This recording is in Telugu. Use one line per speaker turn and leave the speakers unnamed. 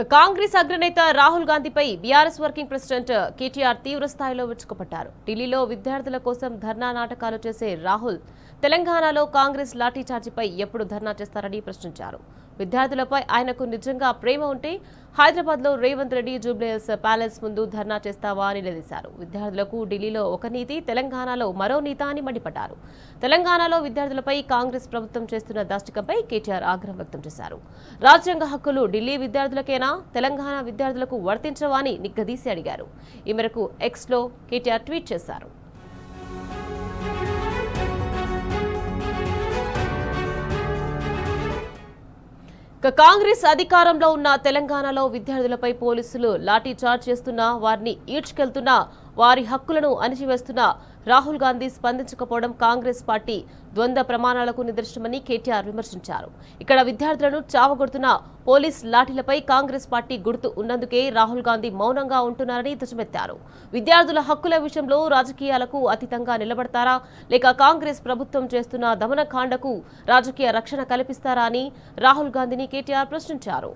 కాంగ్రెస్ అగ్రనేత రాహుల్ గాంధీపై బీఆర్ఎస్ వర్కింగ్ ప్రెసిడెంట్ కేటీఆర్ తీవ్ర స్థాయిలో విరుచుకుపడ్డారు. ఢిల్లీలో విద్యార్థుల కోసం ధర్నా నాటకాలు చేసే రాహుల్ తెలంగాణలో కాంగ్రెస్ లాఠీచార్జిపై ఎప్పుడు ధర్నా చేస్తారని ప్రశ్నించారు. విద్యార్థులపై ఆయనకు నిజంగా ప్రేమ ఉంటే హైదరాబాద్లో రేవంత్ రెడ్డి జూబ్లీహిల్స్ ప్యాలెస్ ముందు ధర్నా చేస్తావా అని నిలదీశారు. విద్యార్థులకు ఢిల్లీలో ఒక నీతి, తెలంగాణలో మరో నీతి అని మండిపడ్డారు. తెలంగాణలో విద్యార్థులపై కాంగ్రెస్ ప్రభుత్వం చేస్తున్న దాష్టికంపై కేటీఆర్ ఆగ్రహం వ్యక్తం చేశారు. రాజ్యాంగ హక్కులు ఢిల్లీ విద్యార్థులకేనా, తెలంగాణ విద్యార్థులకు వర్తించవా అని నిగ్గదీసి అడిగారు. ఈ మేరకు ఎక్స్లో కేటీఆర్ ట్వీట్ చేశారు. కాంగ్రెస్ అధికారంలో ఉన్న తెలంగాణలో విద్యార్థులపై పోలీసులు లాఠీ చార్జ్ చేస్తున్నా, వారిని ఈడ్చుకెళ్తున్నా, వారి హక్కులను అణిచివేస్తున్న రాహుల్ గాంధీ స్పందించకపోవడం కాంగ్రెస్ పార్టీ ద్వంద్వ ప్రమాణాలకు నిదర్శనమని కేటీఆర్ విమర్శించారు. ఇక్కడ విద్యార్థులను చావగొడుతున్న పోలీస్ లాఠీలపై కాంగ్రెస్ పార్టీ గుర్తు ఉన్నందుకే రాహుల్ గాంధీ మౌనంగా ఉంటున్నారని ధ్వజమెత్తారు. విద్యార్థుల హక్కుల విషయంలో రాజకీయాలకు అతీతంగా నిలబడతారా, లేక కాంగ్రెస్ ప్రభుత్వం చేస్తున్న దమనకాండకు రాజకీయ రక్షణ కల్పిస్తారా అని రాహుల్ గాంధీని కేటీఆర్ ప్రశ్నించారు.